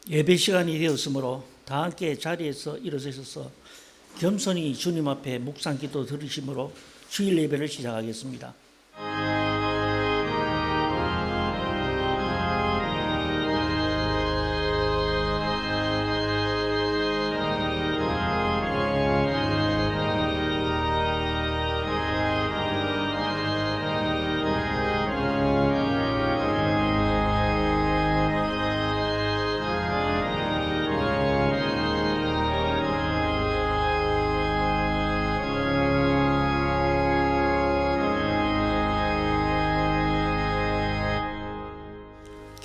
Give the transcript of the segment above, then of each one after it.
예배 시간이 되었으므로 다 함께 자리에서 일어서셔서 겸손히 주님 앞에 묵상 기도 들으심으로 주일 예배를 시작하겠습니다.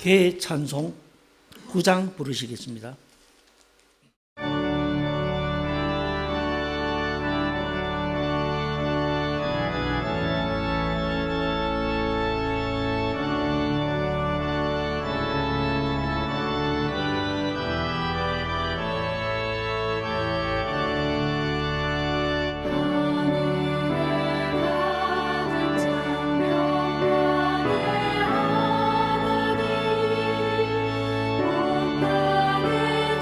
개 찬송 9장 부르시겠습니다. 하늘에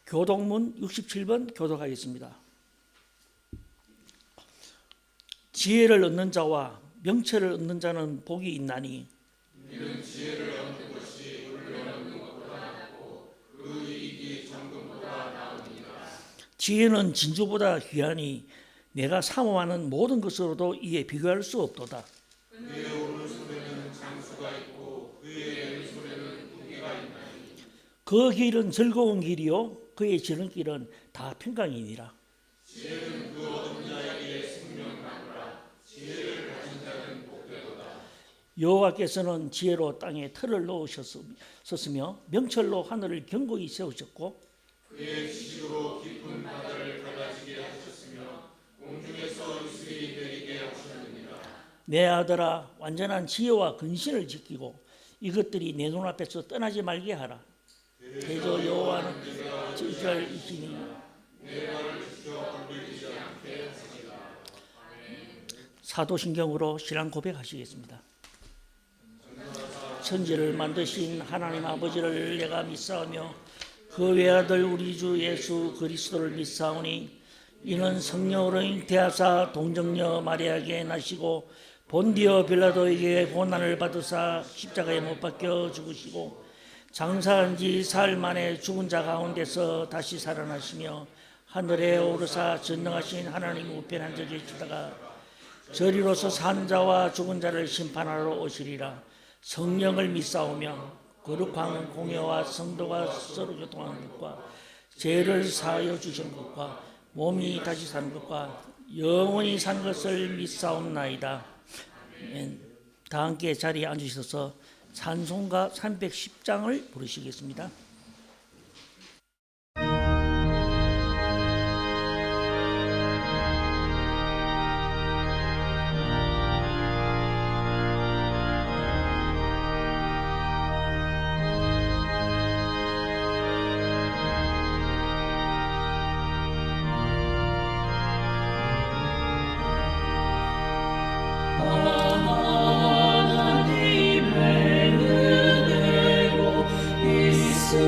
교동문 67번 교독하겠습니다. 지혜를 얻는 자와 명철을 얻는 자는 복이 있나니 이는 지혜를 얻는 것이 물을 얻는 것보다 낫고 그 이익이 정금보다 나으니라. 지혜는 진주보다 귀하니 내가 사모하는 모든 것으로도 이에 비교할 수 없도다. 그의 오른손에는 장수가 있고 그의 왼손에는 무기가 있나니 그 길은 즐거운 길이요 그의 지름길은 다 평강이니라. 지혜는 그 얻은 자에게 생명나무라. 지혜를 가진 자는 복되도다. 여호와께서는 지혜로 땅에 틀을 놓으셨으며 명철로 하늘을 견고히 세우셨고 그의 지식으로 깊은 바다를 갈라지게 하셨으며 공중에서 이슬이 내리게 하셨느니라. 내 아들아 완전한 지혜와 근신을 지키고 이것들이 내 눈앞에서 떠나지 말게 하라. 대저 여호와는 지절이시니 내 발을 지켜 걸리지 않게 하시리라. 사도신경으로 신앙 고백하시겠습니다. 천지를 만드신 하나님 아버지를 내가 믿사오며 그 외아들 우리 주 예수 그리스도를 믿사오니 이는 성령으로 잉태하사 동정녀 마리아에게 나시고 본디오 빌라도에게 고난을 받으사 십자가에 못 박혀 죽으시고 장사한 지 사흘 만에 죽은 자 가운데서 다시 살아나시며 하늘에 오르사 전능하신 하나님 우편한 적에 계시다가 저리로서 산 자와 죽은 자를 심판하러 오시리라. 성령을 믿사오며 거룩한 공예와 성도가 서로 교통하는 것과 죄를 사하여 주시는 것과 몸이 다시 사는 것과 영원히 사는 것을 믿사옵나이다. 다 함께 자리에 앉으셔서 찬송가 310장을 부르시겠습니다. 하나님의 은혜로 있음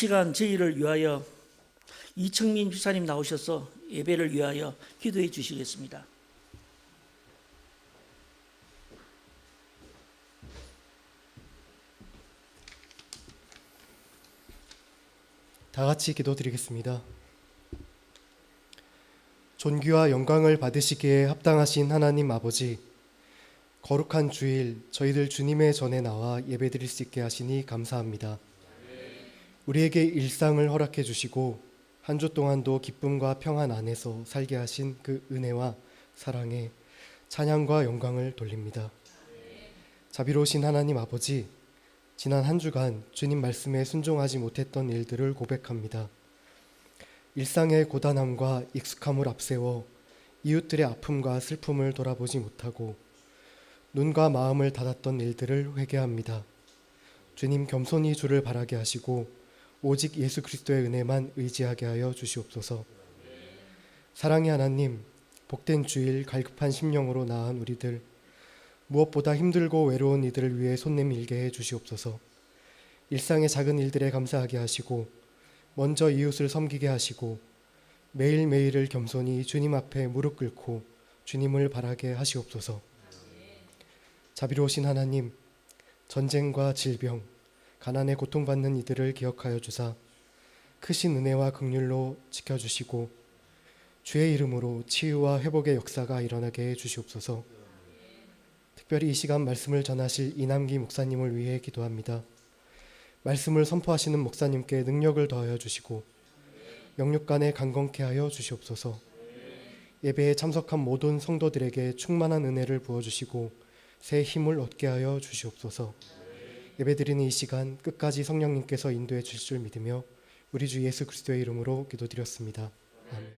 시간 저희를 위하여 이청민 집사님 나오셔서 예배를 위하여 기도해 주시겠습니다. 다 같이 기도드리겠습니다. 존귀와 영광을 받으시기에 합당하신 하나님 아버지, 거룩한 주일 저희들 주님의 전에 나와 예배드릴 수 있게 하시니 감사합니다. 우리에게 일상을 허락해 주시고 한 주 동안도 기쁨과 평안 안에서 살게 하신 그 은혜와 사랑에 찬양과 영광을 돌립니다. 자비로우신 하나님 아버지, 지난 한 주간 주님 말씀에 순종하지 못했던 일들을 고백합니다. 일상의 고단함과 익숙함을 앞세워 이웃들의 아픔과 슬픔을 돌아보지 못하고 눈과 마음을 닫았던 일들을 회개합니다. 주님, 겸손히 주를 바라게 하시고 오직 예수 그리스도의 은혜만 의지하게 하여 주시옵소서. 사랑의 하나님, 복된 주일 갈급한 심령으로 나아간 우리들, 무엇보다 힘들고 외로운 이들을 위해 손 내밀게 해 주시옵소서. 일상의 작은 일들에 감사하게 하시고 먼저 이웃을 섬기게 하시고 매일매일을 겸손히 주님 앞에 무릎 꿇고 주님을 바라게 하시옵소서. 자비로우신 하나님, 전쟁과 질병, 가난에 고통받는 이들을 기억하여 주사 크신 은혜와 긍휼로 지켜주시고 주의 이름으로 치유와 회복의 역사가 일어나게 해 주시옵소서. 특별히 이 시간 말씀을 전하실 이남기 목사님을 위해 기도합니다. 말씀을 선포하시는 목사님께 능력을 더하여 주시고 영육간에 강건케 하여 주시옵소서. 예배에 참석한 모든 성도들에게 충만한 은혜를 부어주시고 새 힘을 얻게 하여 주시옵소서. 예배드리는 이 시간 끝까지 성령님께서 인도해 주실 줄 믿으며 우리 주 예수 그리스도의 이름으로 기도드렸습니다. 아멘.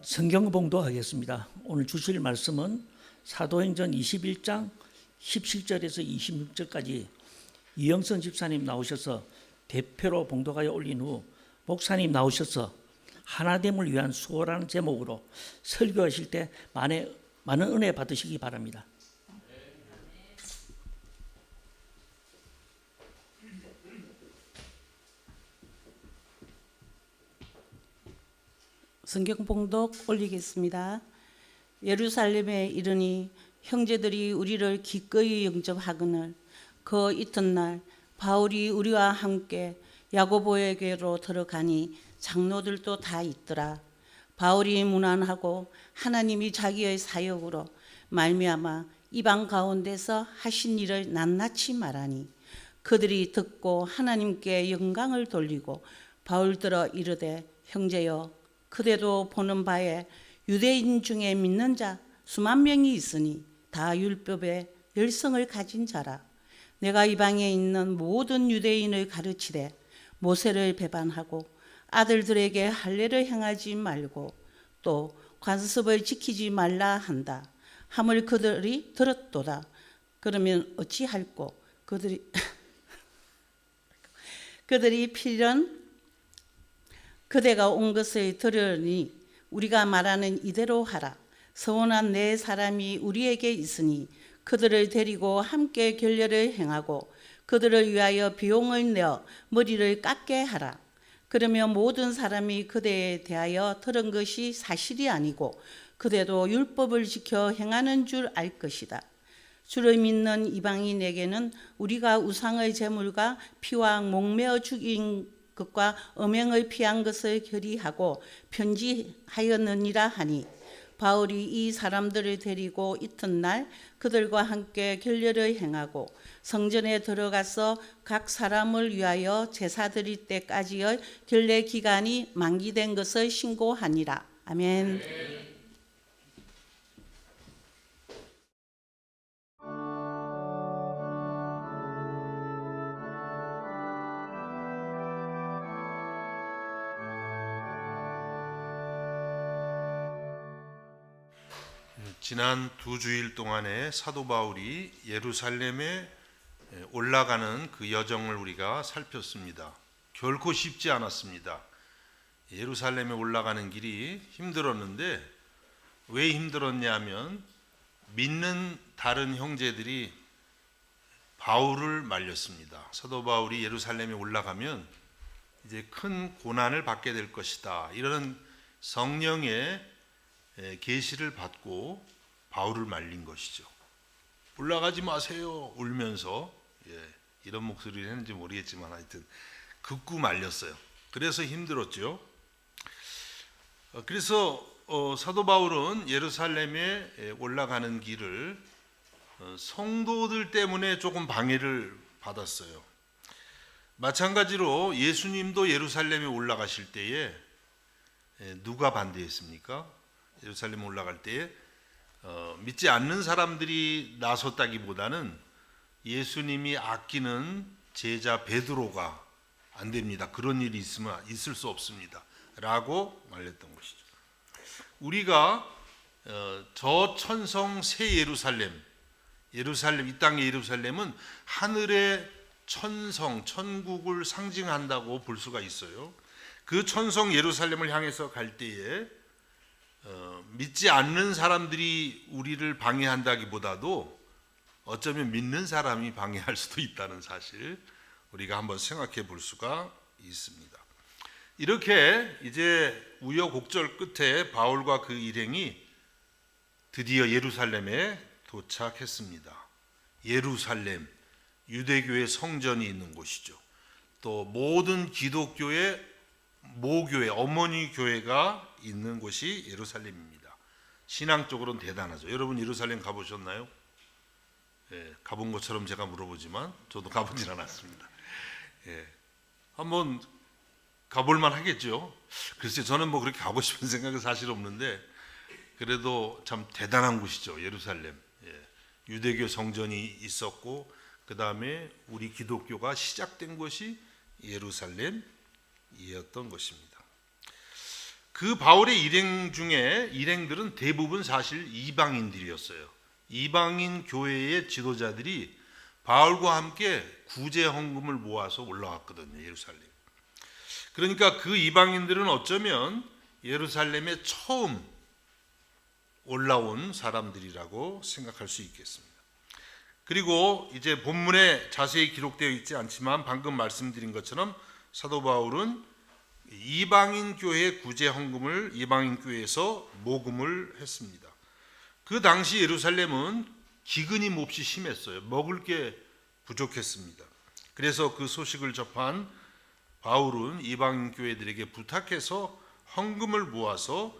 성경 봉독하겠습니다. 오늘 주실 말씀은 사도행전 21장 17절에서 26절까지 이영선 집사님 나오셔서 대표로 봉독하여 올린 후 목사님 나오셔서 하나됨을 위한 수고라는 제목으로 설교하실 때 많은 은혜 받으시기 바랍니다. 성경 봉독 올리겠습니다. 예루살렘에 이르니 형제들이 우리를 기꺼이 영접하거늘 그 이튿날 바울이 우리와 함께 야고보에게로 들어가니 장로들도 다 있더라. 바울이 문안하고 하나님이 자기의 사역으로 말미암아 이방 가운데서 하신 일을 낱낱이 말하니 그들이 듣고 하나님께 영광을 돌리고 바울들어 이르되 형제여 그대도 보는 바에 유대인 중에 믿는 자 수만 명이 있으니 다 율법의 열성을 가진 자라. 내가 이방에 있는 모든 유대인을 가르치되 모세를 배반하고 아들들에게 할례를 행하지 말고 또 관습을 지키지 말라 한다. 함을 그들이 들었도다. 그러면 어찌할꼬? 그들이 필연 그대가 온 것을 들으니 우리가 말하는 이대로 하라. 서원한 네 사람이 우리에게 있으니 그들을 데리고 함께 결례를 행하고 그들을 위하여 비용을 내어 머리를 깎게 하라. 그러면 모든 사람이 그대에 대하여 들은 것이 사실이 아니고 그대도 율법을 지켜 행하는 줄 알 것이다. 주를 믿는 이방인에게는 우리가 우상의 제물과 피와 목매어 죽인 것과 음행을 피한 것을 결의하고 편지하였느니라 하니 바울이 이 사람들을 데리고 이튿날 그들과 함께 결례를 행하고 성전에 들어가서 각 사람을 위하여 제사 드릴 때까지의 결례 기간이 만기된 것을 신고하니라. 아멘. 지난 2주일 동안에 사도 바울이 예루살렘에 올라가는 그 여정을 우리가 살폈습니다. 결코 쉽지 않았습니다. 예루살렘에 올라가는 길이 힘들었는데 왜 힘들었냐면 믿는 다른 형제들이 바울을 말렸습니다. 사도 바울이 예루살렘에 올라가면 이제 큰 고난을 받게 될 것이다. 이런 성령의 계시를 받고 바울을 말린 것이죠. 올라가지 마세요 울면서, 이런 목소리를 했는지 모르겠지만 하여튼 극구 말렸어요. 그래서 힘들었죠. 그래서 사도 바울은 예루살렘에 올라가는 길을 성도들 때문에 조금 방해를 받았어요. 마찬가지로 예수님도 예루살렘에 올라가실 때에 누가 반대했습니까? 예루살렘 올라갈 때에 믿지 않는 사람들이 나섰다기보다는 예수님이 아끼는 제자 베드로가 안 됩니다. 그런 일이 있을 수 없습니다. 라고 말했던 것이죠. 우리가 저 천성 새 예루살렘, 이 땅의 예루살렘은 하늘의 천성, 천국을 상징한다고 볼 수가 있어요. 그 천성 예루살렘을 향해서 갈 때에 믿지 않는 사람들이 우리를 방해한다기보다도 어쩌면 믿는 사람이 방해할 수도 있다는 사실, 우리가 한번 생각해 볼 수가 있습니다. 이렇게 이제 우여곡절 끝에 바울과 그 일행이 드디어 예루살렘에 도착했습니다. 예루살렘, 유대교의 성전이 있는 곳이죠. 또 모든 기독교의 모교회, 어머니 교회가 있는 곳이 예루살렘입니다. 신앙적으로는 대단하죠. 여러분 예루살렘 가보셨나요? 가본 것처럼 제가 물어보지만 저도 가보진 않았습니다. 한번 가볼만 하겠죠. 글쎄 저는 뭐 그렇게 가고 싶은 생각은 사실 없는데 그래도 참 대단한 곳이죠. 예루살렘. 유대교 성전이 있었고 그 다음에 우리 기독교가 시작된 곳이 예루살렘이었던 것입니다. 그 바울의 일행들은 대부분 사실 이방인들이었어요. 이방인 교회의 지도자들이 바울과 함께 구제 헌금을 모아서 올라왔거든요. 예루살렘. 그러니까 그 이방인들은 어쩌면 예루살렘에 처음 올라온 사람들이라고 생각할 수 있겠습니다. 그리고 이제 본문에 자세히 기록되어 있지 않지만 방금 말씀드린 것처럼 사도 바울은 이방인 교회 구제 헌금을 이방인 교회에서 모금을 했습니다. 그 당시 예루살렘은 기근이 몹시 심했어요. 먹을 게 부족했습니다. 그래서 그 소식을 접한 바울은 이방인 교회들에게 부탁해서 헌금을 모아서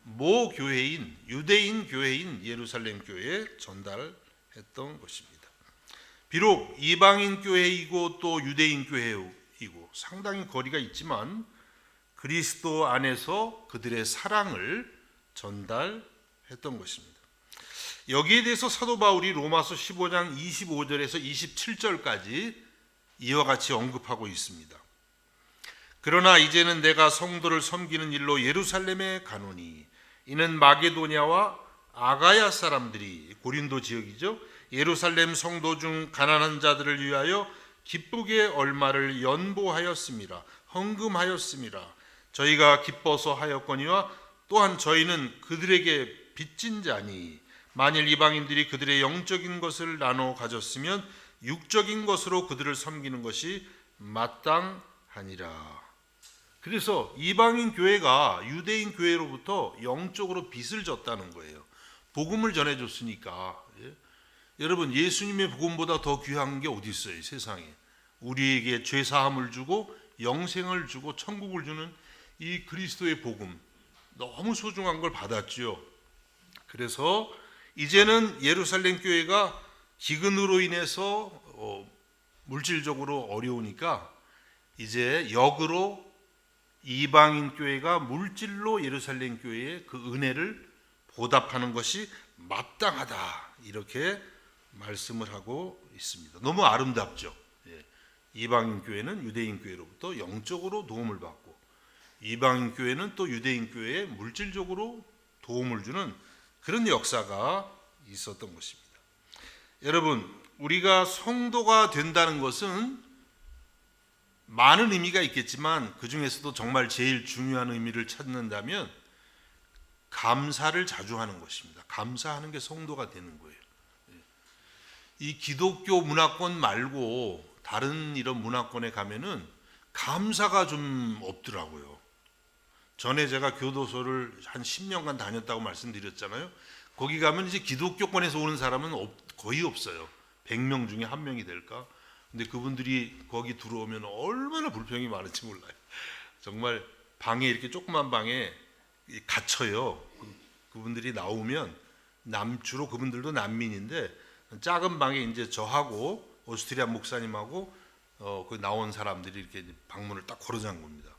모 교회인, 유대인 교회인 예루살렘 교회에 전달했던 것입니다. 비록 이방인 교회이고 또 유대인 교회이고 상당히 거리가 있지만 그리스도 안에서 그들의 사랑을 전달했던 것입니다. 여기에 대해서 사도 바울이 로마서 15장 25절에서 27절까지 이와 같이 언급하고 있습니다. 그러나 이제는 내가 성도를 섬기는 일로 예루살렘에 가노니 이는 마게도냐와 아가야 사람들이, 고린도 지역이죠, 예루살렘 성도 중 가난한 자들을 위하여 기쁘게 얼마를 연보하였음이라, 헌금하였음이라. 저희가 기뻐서 하였거니와 또한 저희는 그들에게 빚진 자니 만일 이방인들이 그들의 영적인 것을 나눠 가졌으면 육적인 것으로 그들을 섬기는 것이 마땅하니라. 그래서 이방인 교회가 유대인 교회로부터 영적으로 빚을 졌다는 거예요. 복음을 전해줬으니까. 여러분 예수님의 복음보다 더 귀한 게 어디 있어요? 세상에. 우리에게 죄사함을 주고 영생을 주고 천국을 주는 이 그리스도의 복음, 너무 소중한 걸 받았죠. 그래서 이제는 예루살렘 교회가 기근으로 인해서 물질적으로 어려우니까 이제 역으로 이방인 교회가 물질로 예루살렘 교회의 그 은혜를 보답하는 것이 마땅하다, 이렇게 말씀을 하고 있습니다. 너무 아름답죠. 이방인 교회는 유대인 교회로부터 영적으로 도움을 받고 이방인 교회는 또 유대인 교회에 물질적으로 도움을 주는 그런 역사가 있었던 것입니다. 여러분, 우리가 성도가 된다는 것은 많은 의미가 있겠지만 그 중에서도 정말 제일 중요한 의미를 찾는다면 감사를 자주 하는 것입니다. 감사하는 게 성도가 되는 거예요. 이 기독교 문화권 말고 다른 이런 문화권에 가면은 감사가 좀 없더라고요. 전에 제가 교도소를 한 10년간 다녔다고 말씀드렸잖아요. 거기 가면 이제 기독교권에서 오는 사람은 거의 없어요. 100명 중에 1명이 될까? 근데 그분들이 거기 들어오면 얼마나 불평이 많을지 몰라요. 정말 방에 이렇게 조그만 방에 갇혀요. 그분들이 나오면 주로 그분들도 난민인데 작은 방에 이제 저하고 오스트리아 목사님하고 그 나온 사람들이 이렇게 방문을 딱 걸어 잠깁니다.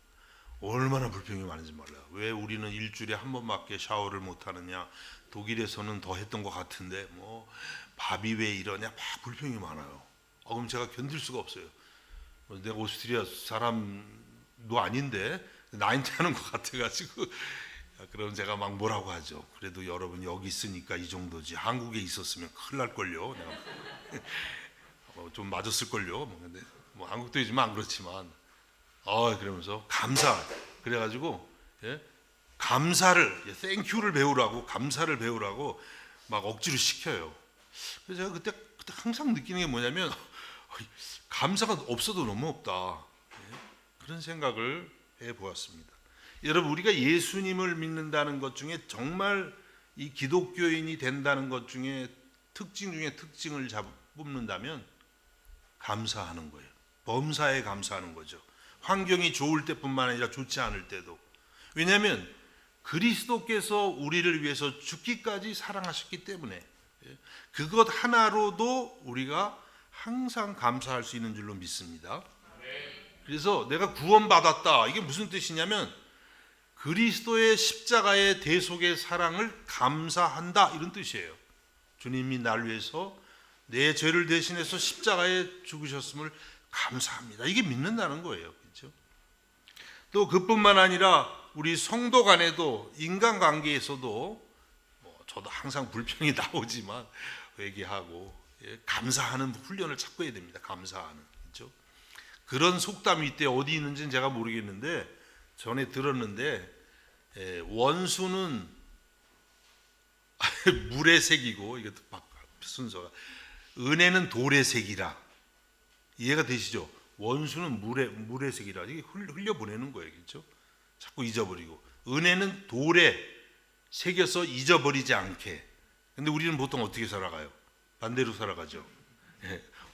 얼마나 불평이 많은지 몰라요. 왜 우리는 일주일에 한 번밖에 샤워를 못 하느냐? 독일에서는 더 했던 것 같은데 뭐 밥이 왜 이러냐? 막 불평이 많아요. 그럼 제가 견딜 수가 없어요. 내가 오스트리아 사람도 아닌데 나한테 하는 것 같아가지고 그럼 제가 막 뭐라고 하죠. 그래도 여러분 여기 있으니까 이 정도지. 한국에 있었으면 큰일 날걸요. 내가 좀 맞았을걸요. 근데 뭐 한국도 있지만 안 그렇지만 그러면서 그래가지고 감사를 땡큐를 배우라고 감사를 배우라고 막 억지로 시켜요. 그래서 제가 그때 항상 느끼는 게 뭐냐면 감사가 없어도 너무 없다. 그런 생각을 해보았습니다. 여러분, 우리가 예수님을 믿는다는 것 중에 정말 이 기독교인이 된다는 것 중에 특징 중에 특징을 뽑는다면 감사하는 거예요. 범사에 감사하는 거죠. 환경이 좋을 때뿐만 아니라 좋지 않을 때도. 왜냐하면 그리스도께서 우리를 위해서 죽기까지 사랑하셨기 때문에 그것 하나로도 우리가 항상 감사할 수 있는 줄로 믿습니다. 그래서 내가 구원받았다. 이게 무슨 뜻이냐면 그리스도의 십자가의 대속의 사랑을 감사한다 이런 뜻이에요. 주님이 날 위해서 내 죄를 대신해서 십자가에 죽으셨음을 감사합니다. 이게 믿는다는 거예요. 그렇죠? 또 그뿐만 아니라 우리 성도 간에도 인간관계에서도 저도 항상 불평이 나오지만 회개하고 감사하는 훈련을 찾고 해야 됩니다. 감사하는. 그렇죠? 그런 속담이 이때 어디 있는지는 제가 모르겠는데 전에 들었는데 원수는 물의 색이고 이것도 순서가 은혜는 돌의 색이라. 이해가 되시죠? 원수는 물의 색이라. 이게 흘려보내는 거예요. 그렇죠? 자꾸 잊어버리고 은혜는 돌에 새겨서 잊어버리지 않게. 근데 우리는 보통 어떻게 살아가요? 반대로 살아가죠.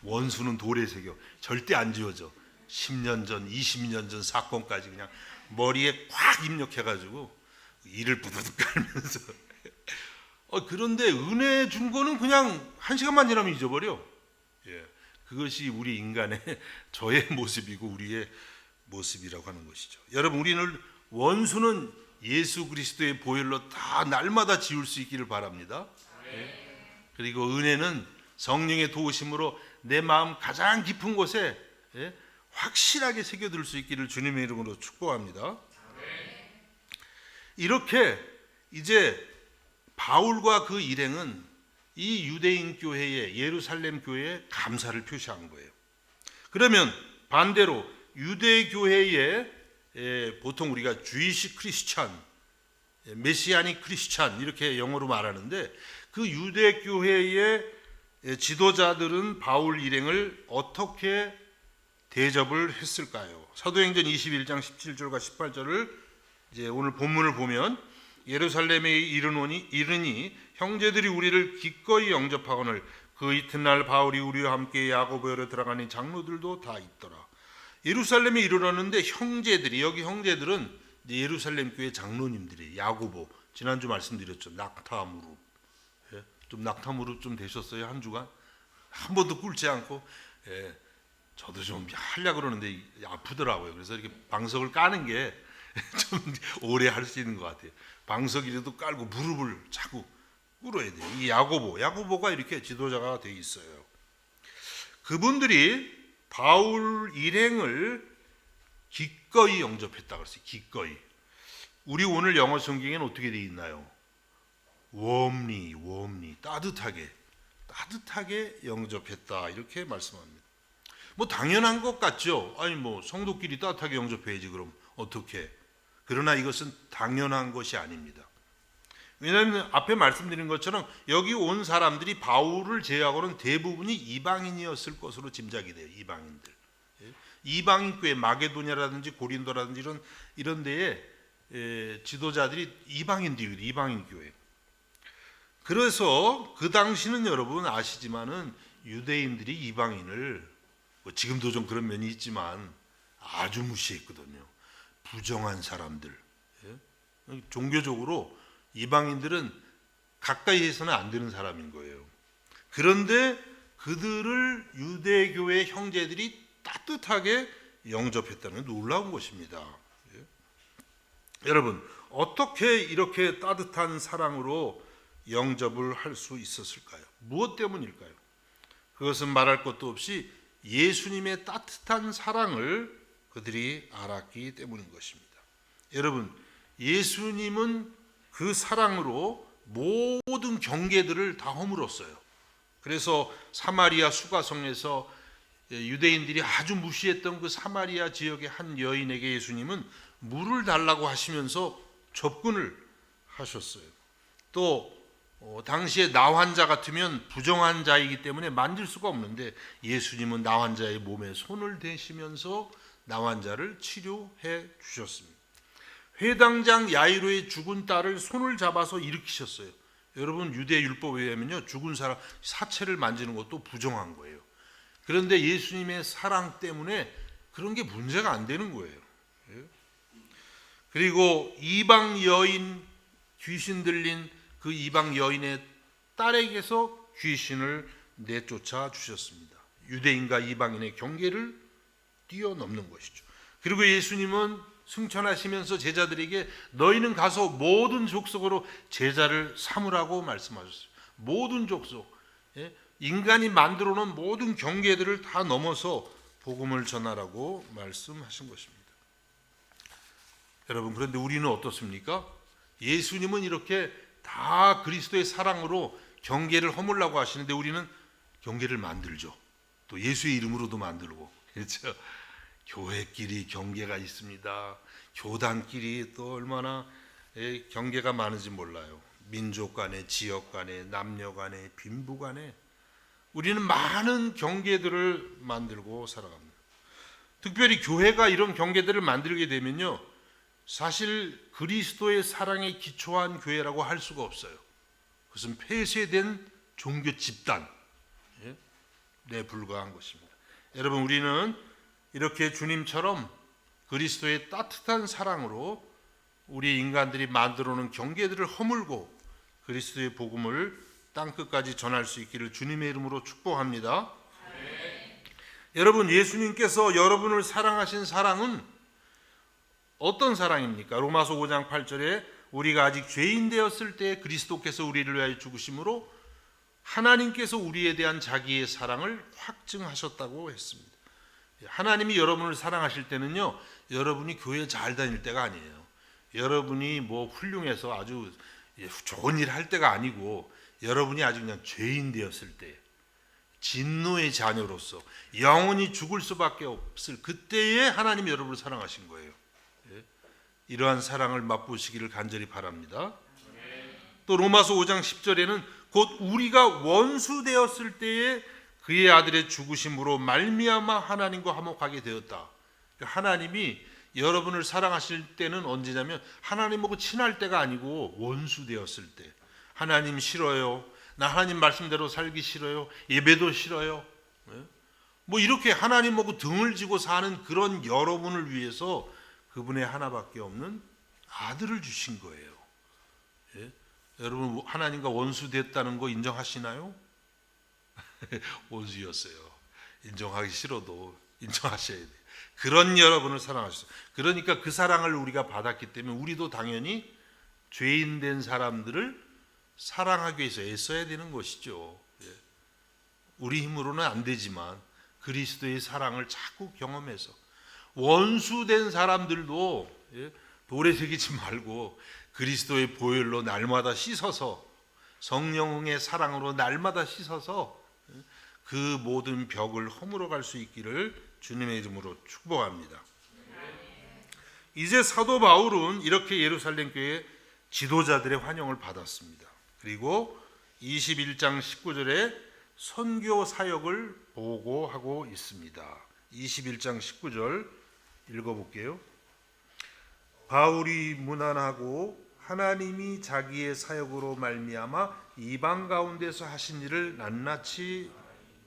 원수는 돌에 새겨 절대 안 지워져. 10년 전, 20년 전 사건까지 그냥 머리에 꽉 입력해가지고 이를 부두둑 깔면서 그런데 은혜 준 거는 그냥 한 시간만 지나면 잊어버려. 그것이 우리 인간의 저의 모습이고 우리의 모습이라고 하는 것이죠. 여러분, 우리는 원수는 예수 그리스도의 보혈로 다 날마다 지울 수 있기를 바랍니다. 그리고 은혜는 성령의 도우심으로 내 마음 가장 깊은 곳에 확실하게 새겨둘 수 있기를 주님의 이름으로 축복합니다. 이렇게 이제 바울과 그 일행은 이 유대인 교회에 예루살렘 교회에 감사를 표시한 거예요. 그러면 반대로 유대 교회에 보통 우리가 주이시 크리스찬, 메시아닉 크리스찬 이렇게 영어로 말하는데 그 유대 교회의 지도자들은 바울 일행을 어떻게 대접을 했을까요? 사도행전 21장 17절과 18절을 이제 오늘 본문을 보면 예루살렘에 이르니 형제들이 우리를 기꺼이 영접하거늘 그 이튿날 바울이 우리와 함께 야고보로 들어가니 장로들도 다 있더라. 예루살렘에 이르렀는데 형제들이, 여기 형제들은 예루살렘 교회 장로님들이, 야고보 지난주 말씀드렸죠. 낙타무릎. 좀 낙타무릎 좀 되셨어요? 한 주간? 한 번도 꿇지 않고. 저도 좀 하려고 그러는데 아프더라고요. 그래서 이렇게 방석을 까는 게 좀 오래 할 수 있는 것 같아요. 방석이라도 깔고 무릎을 자꾸 꿇어야 돼요. 이 야고보가 이렇게 지도자가 되어 있어요. 그분들이 바울 일행을 기꺼이 영접했다 그랬어요. 기꺼이. 우리 오늘 영어 성경에는 어떻게 되어 있나요? 웜리 따뜻하게 영접했다 이렇게 말씀합니다. 뭐 당연한 것 같죠. 아니 뭐 성도끼리 따뜻하게 영접해야지 그럼 어떻게? 그러나 이것은 당연한 것이 아닙니다. 왜냐하면 앞에 말씀드린 것처럼 여기 온 사람들이 바울을 제외하고는 대부분이 이방인이었을 것으로 짐작이 돼요. 이방인들. 이방인 교회 마게도냐라든지 고린도라든지 이런 데에 지도자들이 이방인들이에요. 이방인 교회. 그래서 그 당시는 여러분 아시지만은 유대인들이 이방인을 뭐 지금도 좀 그런 면이 있지만 아주 무시했거든요. 부정한 사람들. 종교적으로 이방인들은 가까이 해서는 안 되는 사람인 거예요. 그런데 그들을 유대교의 형제들이 따뜻하게 영접했다는 게 놀라운 것입니다. 여러분, 어떻게 이렇게 따뜻한 사랑으로 영접을 할 수 있었을까요? 무엇 때문일까요? 그것은 말할 것도 없이 예수님의 따뜻한 사랑을 그들이 알았기 때문인 것입니다. 여러분, 예수님은 그 사랑으로 모든 경계들을 다 허물었어요. 그래서 사마리아 수가성에서 유대인들이 아주 무시했던 그 사마리아 지역의 한 여인에게 예수님은 물을 달라고 하시면서 접근을 하셨어요. 또 당시에 나환자 같으면 부정한 자이기 때문에 만질 수가 없는데 예수님은 나환자의 몸에 손을 대시면서 나환자를 치료해 주셨습니다. 회당장 야이로의 죽은 딸을 손을 잡아서 일으키셨어요. 여러분 유대 율법에 의하면요 죽은 사람 사체를 만지는 것도 부정한 거예요. 그런데 예수님의 사랑 때문에 그런 게 문제가 안 되는 거예요. 그리고 이방 여인 귀신 들린 그 이방 여인의 딸에게서 귀신을 내쫓아 주셨습니다. 유대인과 이방인의 경계를 뛰어넘는 것이죠. 그리고 예수님은 승천하시면서 제자들에게 너희는 가서 모든 족속으로 제자를 삼으라고 말씀하셨어요. 모든 족속, 인간이 만들어 놓은 모든 경계들을 다 넘어서 복음을 전하라고 말씀하신 것입니다. 여러분, 그런데 우리는 어떻습니까? 예수님은 이렇게 다 그리스도의 사랑으로 경계를 허물라고 하시는데 우리는 경계를 만들죠. 또 예수의 이름으로도 만들고, 그렇죠? 교회끼리 경계가 있습니다. 교단끼리 또 얼마나 경계가 많은지 몰라요. 민족 간에, 지역 간에, 남녀 간에, 빈부 간에 우리는 많은 경계들을 만들고 살아갑니다. 특별히 교회가 이런 경계들을 만들게 되면요, 사실 그리스도의 사랑에 기초한 교회라고 할 수가 없어요. 그것은 폐쇄된 종교 집단에 불과한 것입니다. 여러분, 우리는 이렇게 주님처럼 그리스도의 따뜻한 사랑으로 우리 인간들이 만들어 놓은 경계들을 허물고 그리스도의 복음을 땅끝까지 전할 수 있기를 주님의 이름으로 축복합니다. 여러분, 예수님께서 여러분을 사랑하신 사랑은 어떤 사랑입니까? 로마서 5장 8절에 우리가 아직 죄인 되었을 때 그리스도께서 우리를 위하여 죽으심으로 하나님께서 우리에 대한 자기의 사랑을 확증하셨다고 했습니다. 하나님이 여러분을 사랑하실 때는요, 여러분이 교회 잘 다닐 때가 아니에요. 여러분이 뭐 훌륭해서 아주 좋은 일 할 때가 아니고 여러분이 아주 그냥 죄인 되었을 때, 진노의 자녀로서 영원히 죽을 수밖에 없을 그때에 하나님이 여러분을 사랑하신 거예요. 이러한 사랑을 맛보시기를 간절히 바랍니다. 또 로마서 5장 10절에는 곧 우리가 원수 되었을 때에 그의 아들의 죽으심으로 말미암아 하나님과 화목하게 되었다. 하나님이 여러분을 사랑하실 때는 언제냐면 하나님하고 친할 때가 아니고 원수 되었을 때. 하나님 싫어요. 나 하나님 말씀대로 살기 싫어요. 예배도 싫어요. 뭐 이렇게 하나님하고 등을 지고 사는 그런 여러분을 위해서 그분의 하나밖에 없는 아들을 주신 거예요. 여러분, 하나님과 원수 됐다는 거 인정하시나요? 원수였어요. 인정하기 싫어도 인정하셔야 돼요. 그런 여러분을 사랑하셨어요. 그러니까 그 사랑을 우리가 받았기 때문에 우리도 당연히 죄인 된 사람들을 사랑하기 위해서 애써야 되는 것이죠. 우리 힘으로는 안 되지만 그리스도의 사랑을 자꾸 경험해서 원수된 사람들도 돌에 새기지 말고 그리스도의 보혈로 날마다 씻어서 성령의 사랑으로 날마다 씻어서 그 모든 벽을 허물어 갈 수 있기를 주님의 이름으로 축복합니다. 이제 사도 바울은 이렇게 예루살렘 교회 지도자들의 환영을 받았습니다. 그리고 21장 19절에 선교 사역을 보고하고 있습니다. 21장 19절 읽어볼게요. 바울이 문안하고 하나님이 자기의 사역으로 말미암아 이방 가운데서 하신 일을 낱낱이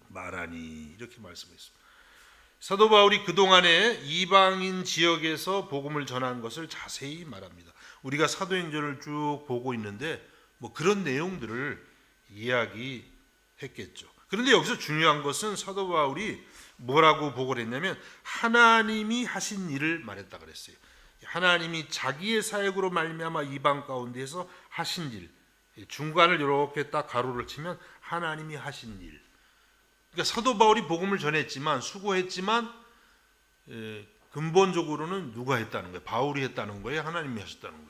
말하니, 이렇게 말씀했습니다. 사도 바울이 그동안에 이방인 지역에서 복음을 전한 것을 자세히 말합니다. 우리가 사도행전을 쭉 보고 있는데 뭐 그런 내용들을 이야기했겠죠. 그런데 여기서 중요한 것은 사도 바울이 뭐라고 보고를 했냐면 하나님이 하신 일을 말했다 그랬어요. 하나님이 자기의 사역으로 말미암아 이방 가운데에서 하신 일, 중간을 이렇게 딱 가로를 치면 하나님이 하신 일. 그러니까 사도 바울이 복음을 전했지만 수고했지만 근본적으로는 누가 했다는 거예요? 바울이 했다는 거예요? 하나님이 하셨다는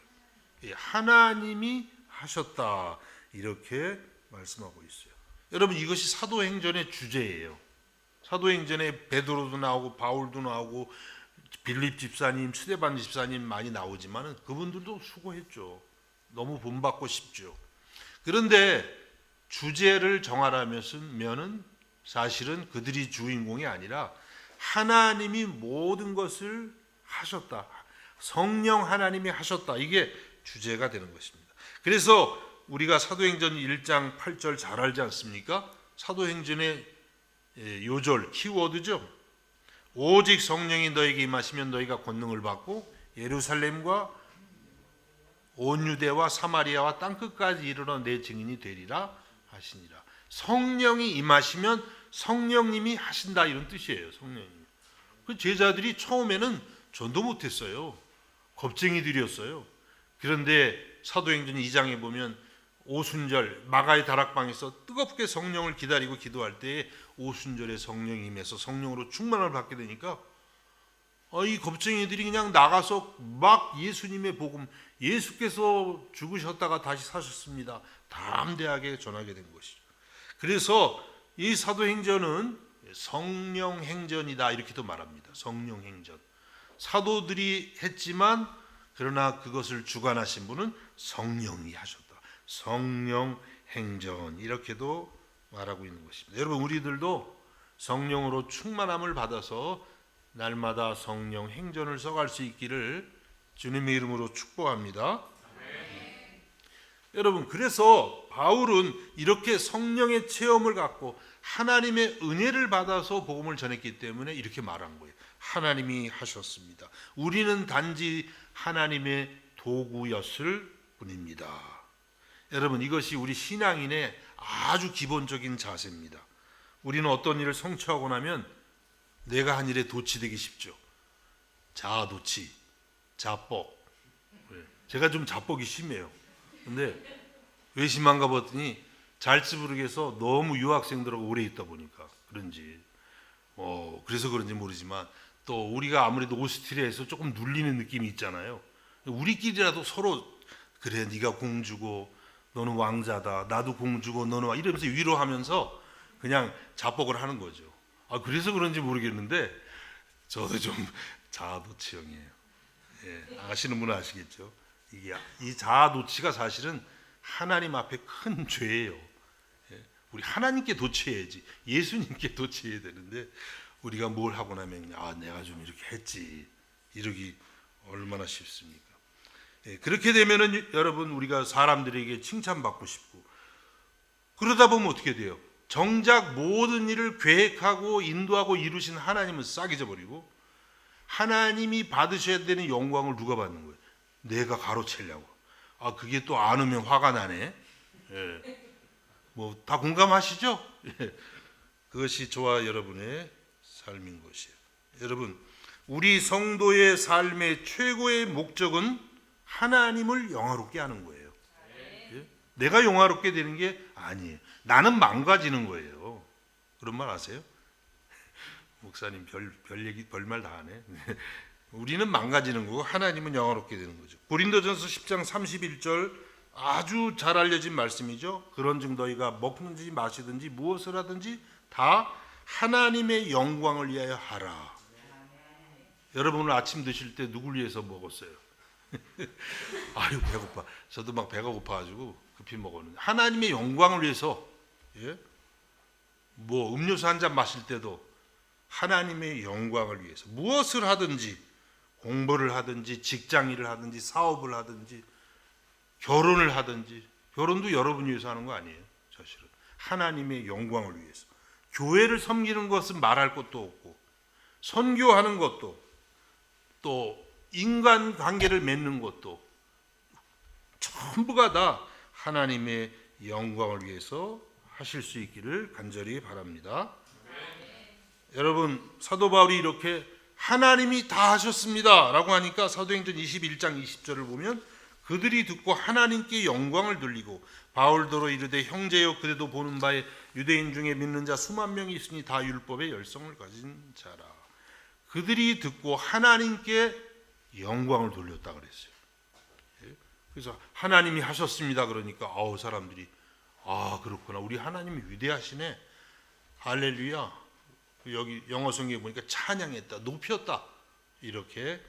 거예요? 하나님이 하셨다, 이렇게 말씀하고 있어요. 여러분, 이것이 사도행전의 주제예요. 사도행전에 베드로도 나오고 바울도 나오고 빌립 집사님, 스데반 집사님 많이 나오지만 그분들도 수고했죠. 너무 본받고 싶죠. 그런데 주제를 정하라면은 사실은 그들이 주인공이 아니라 하나님이 모든 것을 하셨다. 성령 하나님이 하셨다. 이게 주제가 되는 것입니다. 그래서 우리가 사도행전 1장 8절 잘 알지 않습니까? 사도행전의 요절, 키워드죠. 오직 성령이 너에게 임하시면 너희가 권능을 받고 예루살렘과 온 유대와 사마리아와 땅끝까지 이르러 내 증인이 되리라 하시니라. 성령이 임하시면 성령님이 하신다, 이런 뜻이에요. 성령님. 그 제자들이 처음에는 전도 못했어요. 겁쟁이들이었어요. 그런데 사도행전 2장에 보면 오순절 마가의 다락방에서 뜨겁게 성령을 기다리고 기도할 때에 오순절에 성령이 임해서 성령으로 충만을 받게 되니까 이 겁쟁이들이 그냥 나가서 막 예수님의 복음, 예수께서 죽으셨다가 다시 사셨습니다, 담대하게 전하게 된 것이죠. 그래서 이 사도행전은 성령행전이다, 이렇게도 말합니다. 성령행전. 사도들이 했지만 그러나 그것을 주관하신 분은 성령이 하셨다. 성령행전, 이렇게도 말하고 있는 것입니다. 여러분, 우리들도 성령으로 충만함을 받아서 날마다 성령행전을 써갈 수 있기를 주님의 이름으로 축복합니다. 여러분, 그래서 바울은 이렇게 성령의 체험을 갖고 하나님의 은혜를 받아서 복음을 전했기 때문에 이렇게 말한 거예요. 하나님이 하셨습니다. 우리는 단지 하나님의 도구였을 뿐입니다. 여러분, 이것이 우리 신앙인의 아주 기본적인 자세입니다. 우리는 어떤 일을 성취하고 나면 내가 한 일에 도취되기 쉽죠. 자아도취, 자뻑. 제가 좀 자뻑이 심해요. 근데 왜 심한가 봤더니 잘츠부르크에서 너무 유학생들하고 오래 있다 보니까 그런지 그래서 그런지 모르지만 또 우리가 아무래도 오스트리아에서 조금 눌리는 느낌이 있잖아요. 우리끼리라도 서로 그래, 네가 공주고 너는 왕자다, 나도 공주고 너는 이러면서 위로하면서 그냥 자뻑을 하는 거죠. 그래서 그런지 모르겠는데 저도 좀 자아도취형이에요. 아시는 분은 아시겠죠. 이 자아도취가 사실은 하나님 앞에 큰 죄예요. 우리 하나님께 도취해야지, 예수님께 도취해야 되는데 우리가 뭘 하고 나면 내가 좀 이렇게 했지, 이러기 얼마나 쉽습니까? 그렇게 되면은 여러분, 우리가 사람들에게 칭찬받고 싶고 그러다 보면 어떻게 돼요? 정작 모든 일을 계획하고 인도하고 이루신 하나님은 싹 잊어버리고 하나님이 받으셔야 되는 영광을 누가 받는 거예요? 내가 가로채려고. 그게 또 안 오면 화가 나네. 뭐 다 공감하시죠? 그것이 저와 여러분의 삶인 것이에요. 여러분, 우리 성도의 삶의 최고의 목적은 하나님을 영화롭게 하는 거예요. 내가 영화롭게 되는 게 아니에요. 나는 망가지는 거예요. 그런 말 아세요? 목사님 별말 다 하네. 우리는 망가지는 거고 하나님은 영화롭게 되는 거죠. 고린도전서 10장 31절 아주 잘 알려진 말씀이죠. 그런즉 너희가 먹든지 마시든지 무엇을 하든지 다 하나님의 영광을 위하여 하라. 여러분 오늘 아침 드실 때 누굴 위해서 먹었어요? 아유 배고파. 저도 막 배가 고파가지고 급히 먹었는데 하나님의 영광을 위해서, 예? 뭐 음료수 한 잔 마실 때도 하나님의 영광을 위해서 무엇을 하든지, 공부를 하든지 직장일을 하든지 사업을 하든지 결혼을 하든지, 결혼도 여러분 위해서 하는 거 아니에요. 사실은 하나님의 영광을 위해서. 교회를 섬기는 것은 말할 것도 없고, 선교하는 것도, 또 인간관계를 맺는 것도 전부가 다 하나님의 영광을 위해서 하실 수 있기를 간절히 바랍니다. 여러분 사도 바울이 이렇게 하나님이 다 하셨습니다 라고 하니까 사도행전 21장 20절을 보면 그들이 듣고 하나님께 영광을 돌리고 바울더러 이르되 형제여 그대도 보는 바에 유대인 중에 믿는 자 수만 명이 있으니 다 율법의 열성을 가진 자라. 그들이 듣고 하나님께 영광을 돌렸다 그랬어요. 그래서 하나님이 하셨습니다 그러니까 사람들이 그렇구나, 우리 하나님이 위대하시네, 할렐루야. 여기 영어 성경에 보니까 찬양했다, 높였다, 이렇게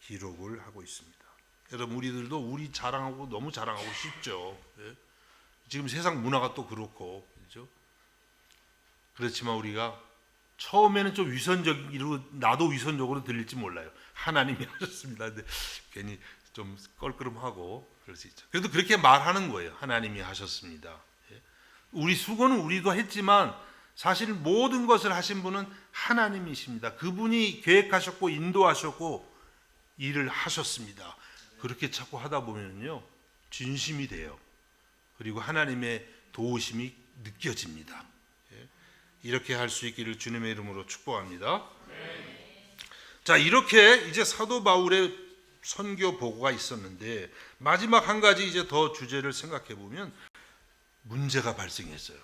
기록을 하고 있습니다. 여러분 우리들도 우리 자랑하고 너무 자랑하고 싶죠. 예? 지금 세상 문화가 또 그렇고, 그렇죠? 그렇지만 우리가 처음에는 좀 위선적으로, 나도 위선적으로 들릴지 몰라요. 하나님이 하셨습니다. 근데 괜히 좀 껄끄름하고 그럴 수 있죠. 그래도 그렇게 말하는 거예요. 하나님이 하셨습니다. 예? 우리 수고는 우리도 했지만 사실 모든 것을 하신 분은 하나님이십니다. 그분이 계획하셨고 인도하셨고 일을 하셨습니다. 그렇게 자꾸 하다 보면요 진심이 돼요. 그리고 하나님의 도우심이 느껴집니다. 예? 이렇게 할 수 있기를 주님의 이름으로 축복합니다. 자, 이렇게 이제 사도 바울의 선교 보고가 있었는데 마지막 한 가지 이제 더 주제를 생각해 보면 문제가 발생했어요.